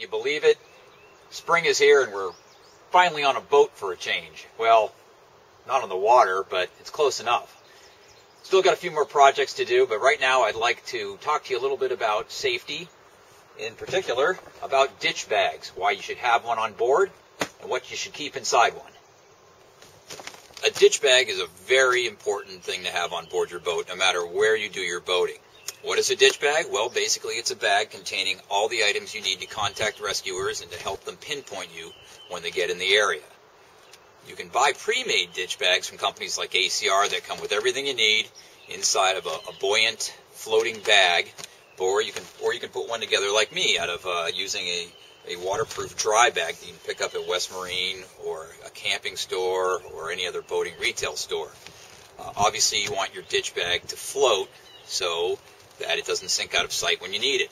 you believe it? Spring is here and we're finally on a boat for a change. Well, not on the water, but it's close enough. Still got a few more projects to do, but right now I'd like to talk to you a little bit about safety, in particular about ditch bags, why you should have one on board, and what you should keep inside one. A ditch bag is a very important thing to have on board your boat, no matter where you do your boating. What is a ditch bag? Well, basically it's a bag containing all the items you need to contact rescuers and to help them pinpoint you when they get in the area. You can buy pre-made ditch bags from companies like ACR that come with everything you need inside of a buoyant floating bag, or you can put one together like me out of using a waterproof dry bag that you can pick up at West Marine or a camping store or any other boating retail store. Obviously you want your ditch bag to float so that it doesn't sink out of sight when you need it.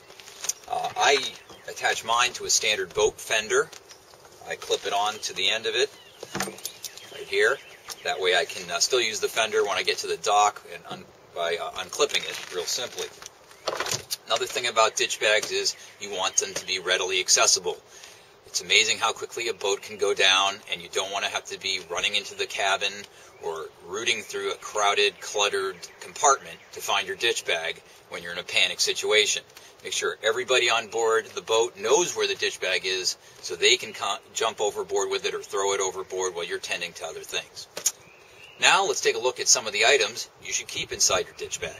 I attach mine to a standard boat fender. I clip it on to the end of it right here. That way I can still use the fender when I get to the dock and by unclipping it real simply. Another thing about ditch bags is you want them to be readily accessible. It's amazing how quickly a boat can go down, and you don't want to have to be running into the cabin or rooting through a crowded, cluttered compartment to find your ditch bag when you're in a panic situation. Make sure everybody on board the boat knows where the ditch bag is so they can jump overboard with it or throw it overboard while you're tending to other things. Now let's take a look at some of the items you should keep inside your ditch bag.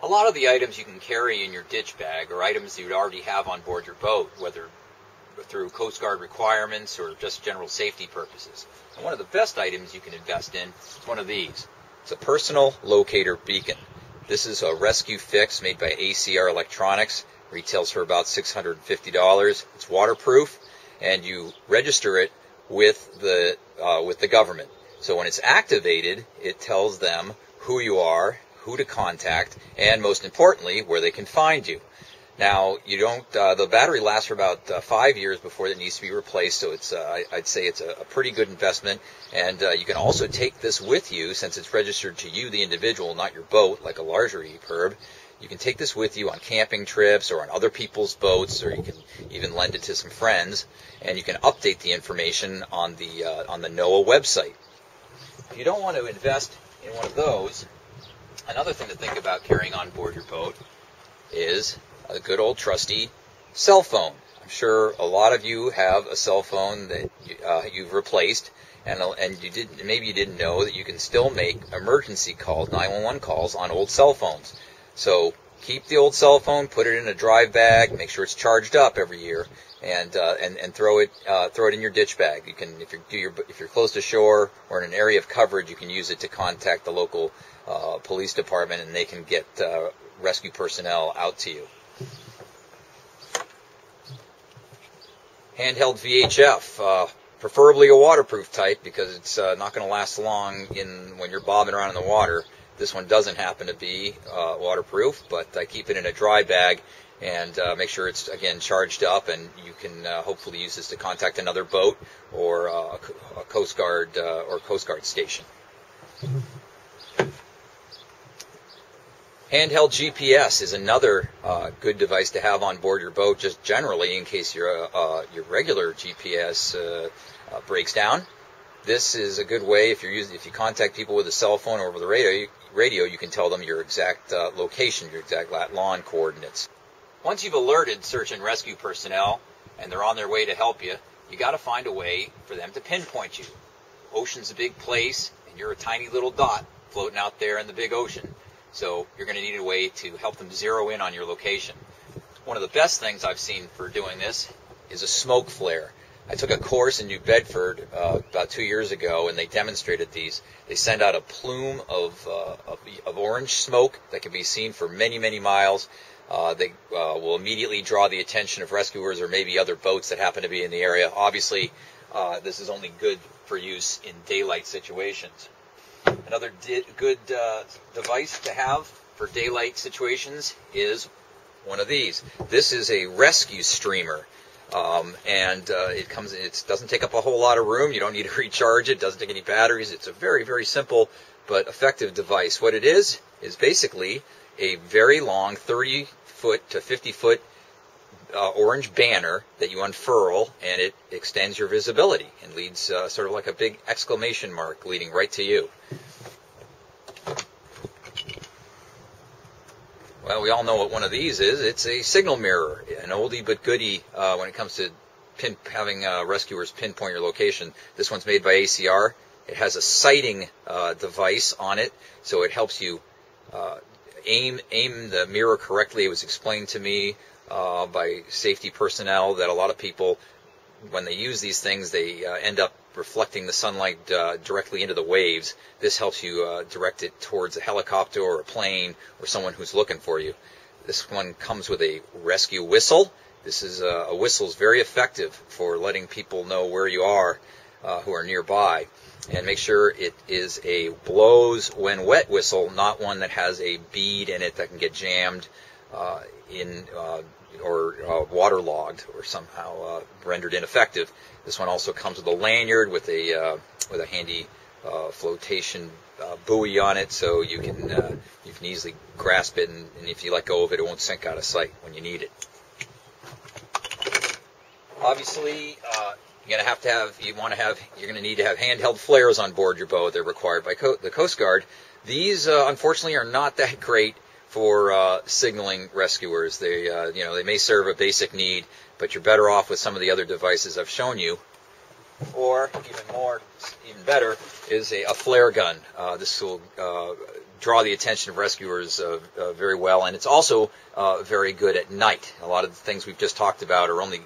A lot of the items you can carry in your ditch bag are items you'd already have on board your boat, whether through Coast Guard requirements or just general safety purposes. And one of the best items you can invest in is one of these. It's a personal locator beacon. This is a rescue fix made by ACR Electronics. Retails for about $650. It's waterproof, and you register it with the government. So when it's activated, it tells them who you are, who to contact, and most importantly, where they can find you. Now, you don't. The battery lasts for about 5 years before it needs to be replaced, so it's. I'd say it's a pretty good investment. And you can also take this with you, since it's registered to you, the individual, not your boat, like a larger EPIRB. You can take this with you on camping trips or on other people's boats, or you can even lend it to some friends. And you can update the information on the NOAA website. If you don't want to invest in one of those, another thing to think about carrying on board your boat is a good old trusty cell phone. I'm sure a lot of you have a cell phone that you've replaced, and maybe you didn't know that you can still make emergency calls, 911 calls, on old cell phones. So keep the old cell phone, put it in a dry bag, make sure it's charged up every year, and throw it in your ditch bag. You can, if you're close to shore or in an area of coverage, you can use it to contact the local police department, and they can get rescue personnel out to you. Handheld VHF, preferably a waterproof type, because it's not going to last long when you're bobbing around in the water. This one doesn't happen to be waterproof, but I keep it in a dry bag and make sure it's, again, charged up, and you can hopefully use this to contact another boat or a Coast Guard station. Handheld GPS is another good device to have on board your boat, just generally in case your regular GPS breaks down. This is a good way if you contact people with a cell phone or over the radio, you can tell them your exact location, your exact lawn coordinates. Once you've alerted search and rescue personnel and they're on their way to help you, you got to find a way for them to pinpoint you. Ocean's a big place, and you're a tiny little dot floating out there in the big ocean. So you're going to need a way to help them zero in on your location. One of the best things I've seen for doing this is a smoke flare. I took a course in New Bedford about 2 years ago, and they demonstrated these. They send out a plume of orange smoke that can be seen for many, many miles. They will immediately draw the attention of rescuers or maybe other boats that happen to be in the area. Obviously, this is only good for use in daylight situations. Another good device to have for daylight situations is one of these. This is a rescue streamer, and it doesn't take up a whole lot of room. You don't need to recharge it. Doesn't take any batteries. It's a very, very simple but effective device. What it is basically a very long 30-foot to 50-foot orange banner that you unfurl, and it extends your visibility and leads sort of like a big exclamation mark leading right to you. Well, we all know what one of these is. It's a signal mirror, an oldie but goodie when it comes to having rescuers pinpoint your location. This one's made by ACR. It has a sighting device on it, so it helps you aim the mirror correctly. It was explained to me by safety personnel that a lot of people, when they use these things, they end up reflecting the sunlight directly into the waves. This helps you direct it towards a helicopter or a plane or someone who's looking for you. This one comes with a rescue whistle. This is a whistle is very effective for letting people know where you are who are nearby. And make sure it is a blows when wet whistle, not one that has a bead in it that can get jammed or waterlogged or somehow rendered ineffective. This one also comes with a lanyard with a handy flotation buoy on it, so you can easily grasp it, and if you let go of it, it won't sink out of sight when you need it. Obviously, you're going to need to have handheld flares on board your boat. They're required by the Coast Guard. These, unfortunately, are not that great for signaling rescuers. They may serve a basic need, but you're better off with some of the other devices I've shown you. Or even better, is a flare gun. This will draw the attention of rescuers very well, and it's also very good at night. A lot of the things we've just talked about are only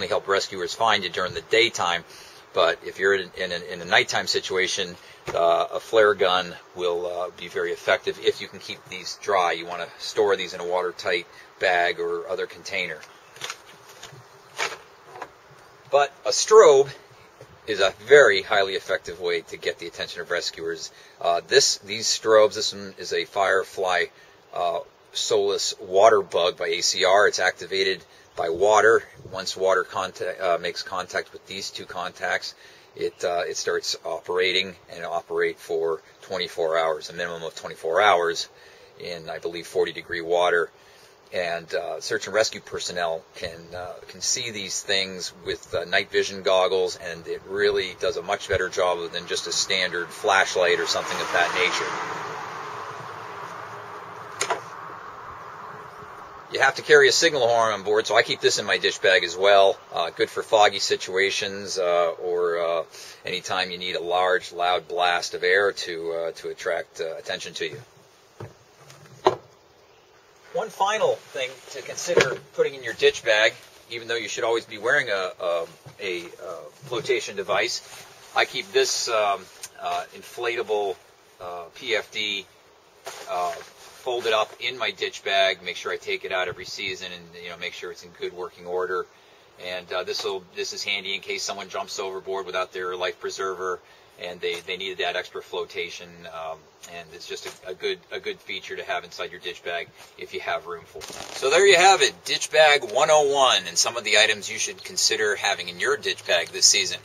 help rescuers find you during the daytime. But if you're in a nighttime situation, a flare gun will be very effective if you can keep these dry. You want to store these in a watertight bag or other container. But a strobe is a very highly effective way to get the attention of rescuers. These strobes, this one is a Firefly Solus water bug by ACR. It's activated by water. Once water makes contact with these two contacts, it starts operating, and it'll operate for 24 hours, a minimum of 24 hours in, I believe, 40-degree water. And search and rescue personnel can see these things with night vision goggles, and it really does a much better job than just a standard flashlight or something of that nature. You have to carry a signal horn on board, so I keep this in my dish bag as well. Good for foggy situations or anytime you need a large, loud blast of air to attract attention to you. One final thing to consider putting in your ditch bag, even though you should always be wearing a flotation device, I keep this inflatable PFD folded up in my ditch bag. Make sure I take it out every season, and make sure it's in good working order. And this is handy in case someone jumps overboard without their life preserver, and they needed that extra flotation. And it's just a good feature to have inside your ditch bag if you have room for it. So there you have it, Ditch Bag 101, and some of the items you should consider having in your ditch bag this season.